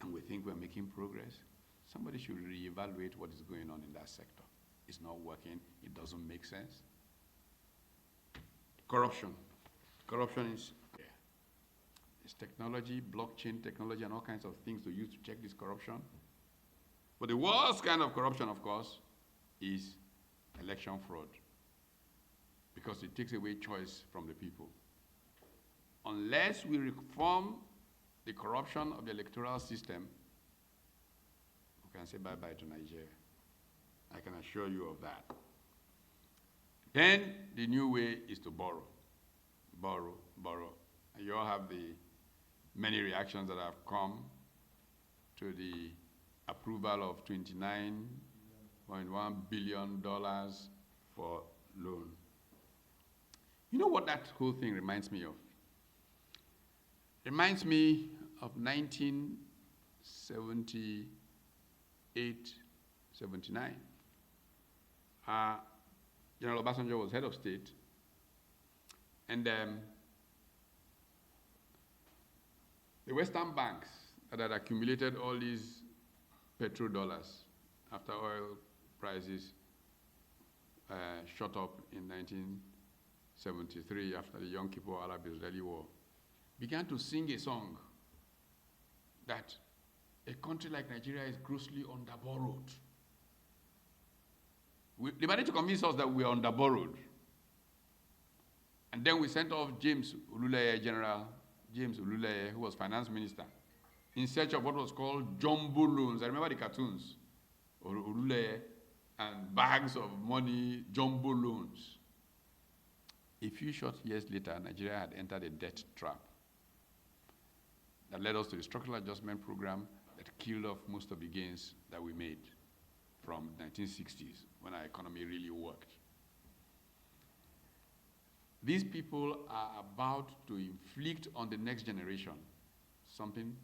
And we think we're making progress. Somebody should reevaluate what is going on in that sector. It's not working. It doesn't make sense. Corruption. Corruption is there. It's technology, blockchain technology, and all kinds of things to use to check this corruption. But the worst kind of corruption, of course, is election fraud, because it takes away choice from the people. Unless we reform the corruption of the electoral system, we can say bye-bye to Nigeria. I can assure you of that. Then the new way is to borrow. Borrow, borrow. And you all have the many reactions that have come to the approval of $29.1 billion for loan. You know what that whole thing reminds me of? It reminds me of 1978, 79. General Obasanjo was head of state, and the Western banks that had accumulated all these petrodollars after oil prices shot up in 1973 after the Yom Kippur Arab-Israeli War. began to sing a song that a country like Nigeria is grossly underborrowed. They managed to convince us that we are underborrowed. And then we sent off General James Oluleye, who was finance minister, in search of what was called jumbo loans. I remember the cartoons, Oluleye and bags of money, jumbo loans. A few short years later, Nigeria had entered a debt trap that led us to the structural adjustment program that killed off most of the gains that we made from the 1960s, when our economy really worked. These people are about to inflict on the next generation something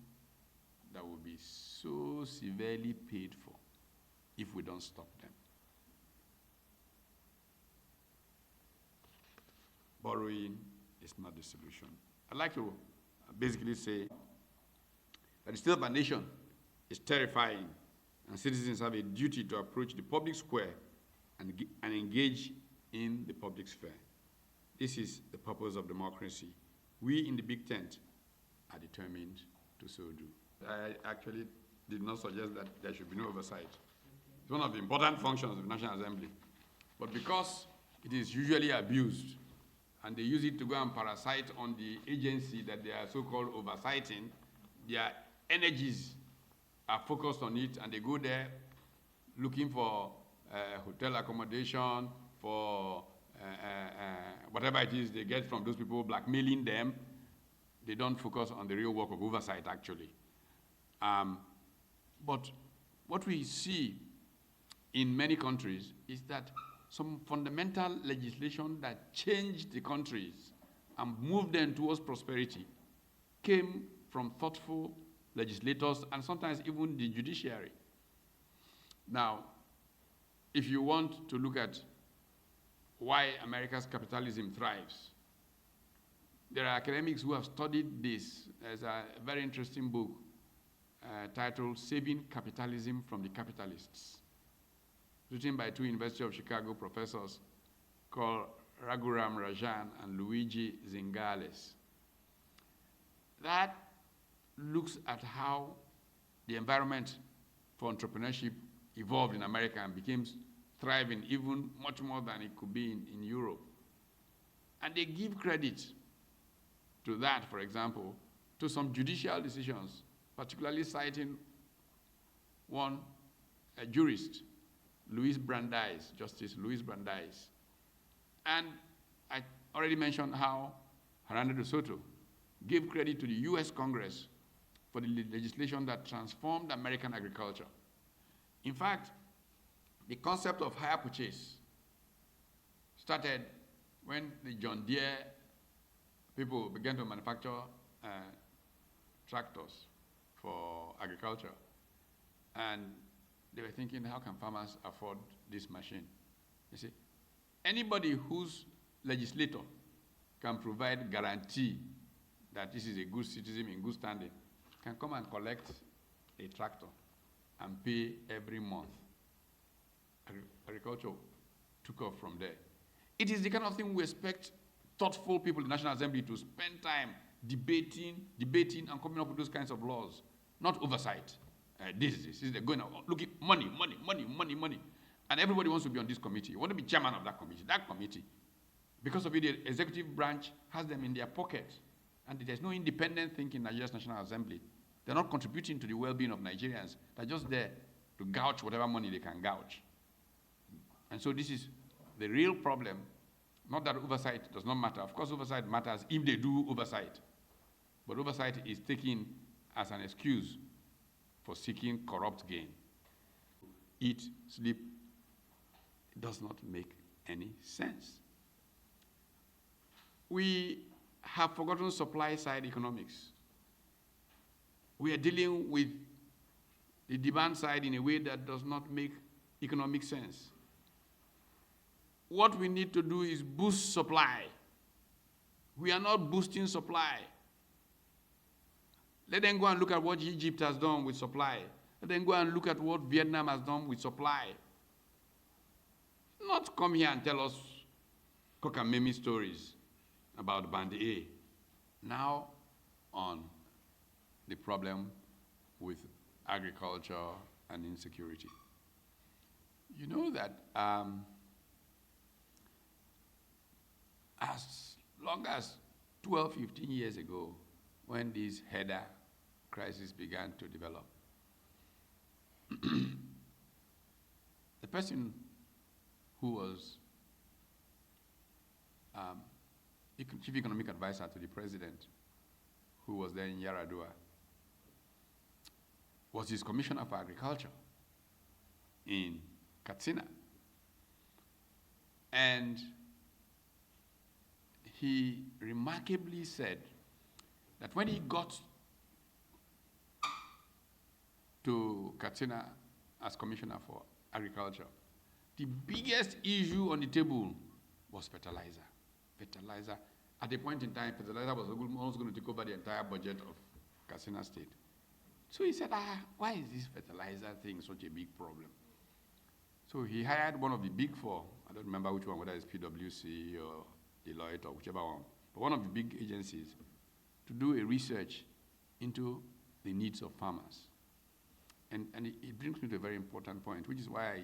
that will be so severely paid for if we don't stop them. Borrowing is not the solution. I'd like to basically say that the state of a nation is terrifying, and citizens have a duty to approach the public square and engage in the public sphere. This is the purpose of democracy. We in the big tent are determined to so do. I actually did not suggest that there should be no oversight. It's one of the important functions of the National Assembly. But because it is usually abused, and they use it to go and parasite on the agency that they are so-called oversighting, their energies are focused on it, and they go there looking for hotel accommodation, for whatever it is they get from those people blackmailing them. They don't focus on the real work of oversight, actually. But what we see in many countries is that some fundamental legislation that changed the countries and moved them towards prosperity came from thoughtful legislators and sometimes even the judiciary. Now, if you want to look at why America's capitalism thrives, there are academics who have studied this. There's a very interesting book titled Saving Capitalism from the Capitalists, written by two University of Chicago professors called Raghuram Rajan and Luigi Zingales. That looks at how the environment for entrepreneurship evolved in America and became thriving even much more than it could be in Europe. And they give credit to that, for example, to some judicial decisions, particularly citing one, a jurist, Justice Luis Brandeis. And I already mentioned how Hernando de Soto gave credit to the US Congress for the legislation that transformed American agriculture. In fact, the concept of hire purchase started when the John Deere people began to manufacture tractors for agriculture. And they were thinking, how can farmers afford this machine? You see, anybody whose legislator can provide guarantee that this is a good citizen in good standing can come and collect a tractor and pay every month. Agriculture took off from there. It is the kind of thing we expect thoughtful people in the National Assembly to spend time debating and coming up with those kinds of laws, not oversight. This is they're going out, look at money. And everybody wants to be on this committee. You want to be chairman of that committee. That committee, because of it, the executive branch has them in their pocket. And there's no independent thinking in Nigeria's National Assembly. They're not contributing to the well-being of Nigerians. They're just there to gouge whatever money they can gouge. And so this is the real problem. Not that oversight does not matter. Of course, oversight matters if they do oversight. But oversight is taken as an excuse for seeking corrupt gain. Eat, sleep, it does not make any sense. We have forgotten supply-side economics. We are dealing with the demand side in a way that does not make economic sense. What we need to do is boost supply. We are not boosting supply. Let them go and look at what Egypt has done with supply. Let them go and look at what Vietnam has done with supply. Not come here and tell us cock and mamie stories about Band A. Now, on the problem with agriculture and insecurity. You know that as long as 12, 15 years ago, when this header crisis began to develop, the person who was chief economic advisor to the president, who was then Yaradua, was his commissioner for agriculture in Katsina. And he remarkably said that when he got to Katsina as commissioner for agriculture, the biggest issue on the table was fertilizer. Fertilizer. At a point in time, fertilizer was almost going to take over the entire budget of Katsina State. So he said, why is this fertilizer thing such a big problem? So he hired one of the big four, I don't remember which one, whether it's PwC or Deloitte or whichever one, but one of the big agencies, to do a research into the needs of farmers. And it brings me to a very important point, which is why I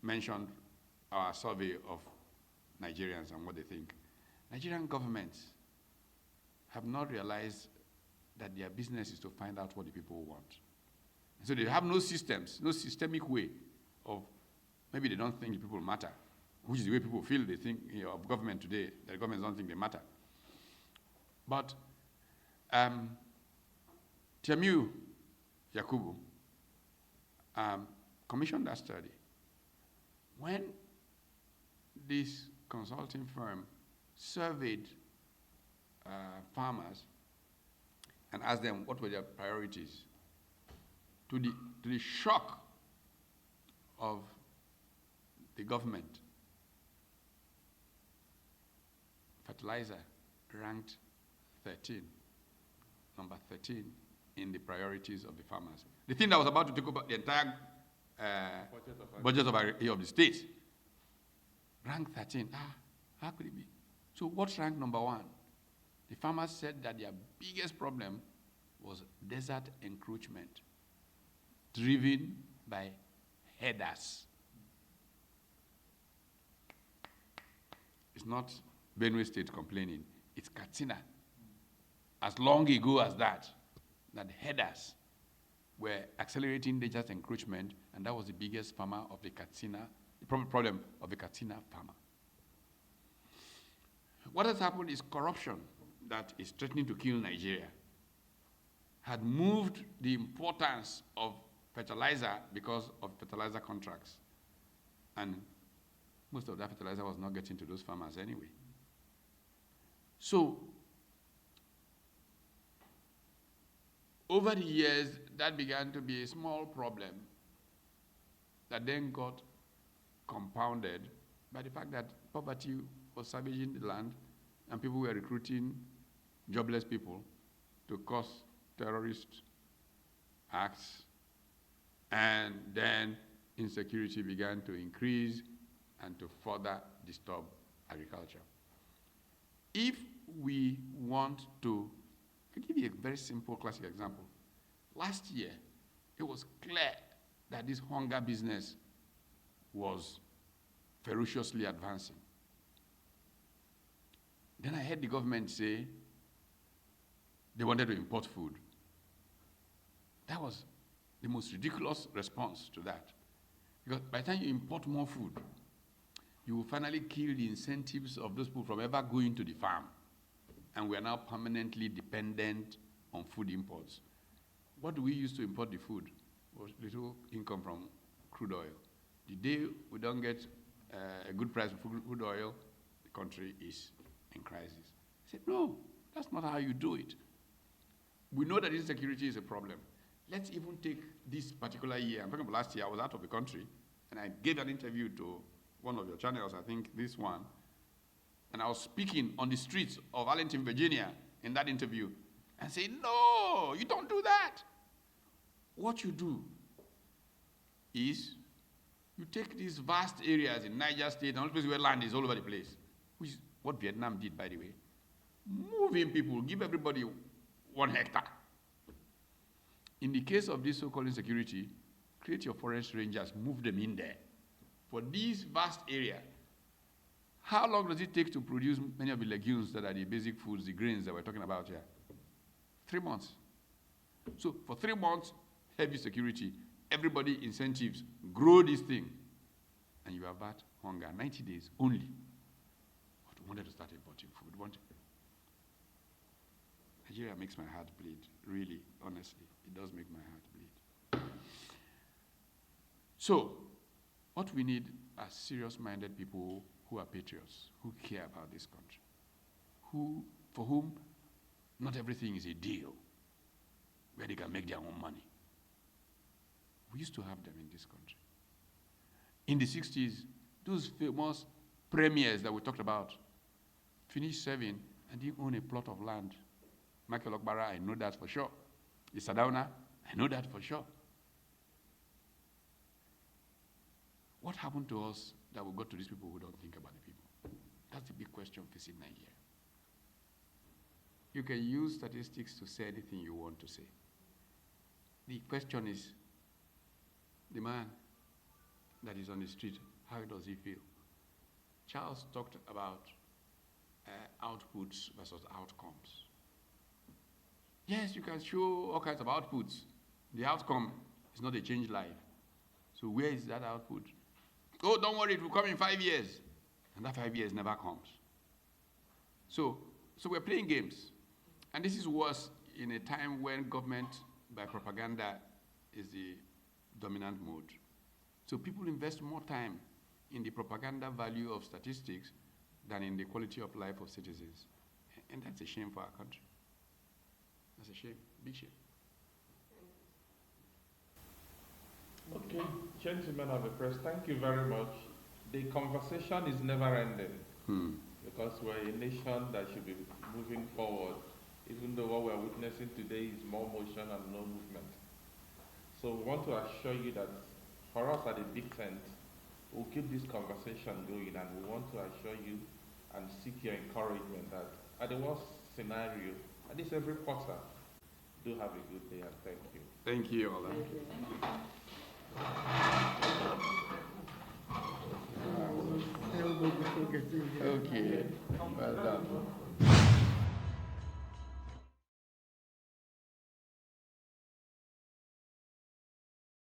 mentioned our survey of Nigerians and what they think. Nigerian governments have not realized that their business is to find out what the people want. And so they have no systems, no systemic way of, maybe they don't think the people matter, which is the way people feel they think of government today, that governments don't think they matter. But Tiamiu Yakubu commissioned that study. When this consulting firm surveyed farmers and asked them what were their priorities, to the shock of the government, fertilizer ranked 13, number 13 in the priorities of the farmers. The thing that was about to take over the entire budget of the state, rank 13. How could it be? So what's rank number 1? The farmers said that their biggest problem was desert encroachment, driven by headers. It's not Benue State complaining, it's Katsina. As long ago as that headers were accelerating desert encroachment, and that was the biggest farmer of the Katsina, the problem of the Katsina farmer. What has happened is corruption that is threatening to kill Nigeria had moved the importance of fertilizer because of fertilizer contracts. And most of that fertilizer was not getting to those farmers anyway. So, over the years, that began to be a small problem that then got compounded by the fact that poverty was savaging the land and people were recruiting jobless people to cause terrorist acts, and then insecurity began to increase and to further disturb agriculture. If we want to, I'll give you a very simple classic example. Last year, it was clear that this hunger business was ferociously advancing. Then I heard the government say they wanted to import food. That was the most ridiculous response to that. Because by the time you import more food, you will finally kill the incentives of those people from ever going to the farm. And we are now permanently dependent on food imports. What do we use to import the food? Was little income from crude oil. The day we don't get a good price for crude oil, the country is in crisis. I said, no, that's not how you do it. We know that insecurity is a problem. Let's even take this particular year. I'm talking about last year. I was out of the country, and I gave an interview to one of your channels, I think this one, and I was speaking on the streets of Arlington, Virginia, in that interview, and saying, no, you don't do that. What you do is you take these vast areas in Niger State, and all places where land is all over the place, which is what Vietnam did, by the way. Move in people, give everybody 1 hectare. In the case of this so-called insecurity, create your forest rangers, move them in there. For this vast area, how long does it take to produce many of the legumes that are the basic foods, the grains that we're talking about here? 3 months. So for 3 months, heavy security, everybody incentives, grow this thing, and you avert hunger. 90 days only. But we wanted to start importing food. Nigeria makes my heart bleed, really, honestly. It does make my heart bleed. So, what we need are serious-minded people who are patriots, who care about this country, for whom not everything is a deal, where they can make their own money. We used to have them in this country. In the 60s, those famous premiers that we talked about finished serving and didn't own a plot of land. Michael Okbara, I know that for sure. Isadauna, I know that for sure. What happened to us that we got to these people who don't think about the people? That's the big question facing Nigeria. You can use statistics to say anything you want to say. The question is, the man that is on the street, how does he feel? Charles talked about outputs versus outcomes. Yes, you can show all kinds of outputs. The outcome is not a changed life. So where is that output? Oh, don't worry, it will come in 5 years. And that 5 years never comes. So we're playing games. And this is worse in a time when government, by propaganda, is the dominant mode. So people invest more time in the propaganda value of statistics than in the quality of life of citizens. And that's a shame for our country. That's a shame, big shame. Okay, gentlemen of the press, thank you very much. The conversation is never ending because we're a nation that should be moving forward, even though what we're witnessing today is more motion and no movement. So we want to assure you that for us at the big tent, we'll keep this conversation going, and we want to assure you and seek your encouragement that at the worst scenario, at least every quarter, do have a good day, and thank you. Thank you, Ola. Okay, well done.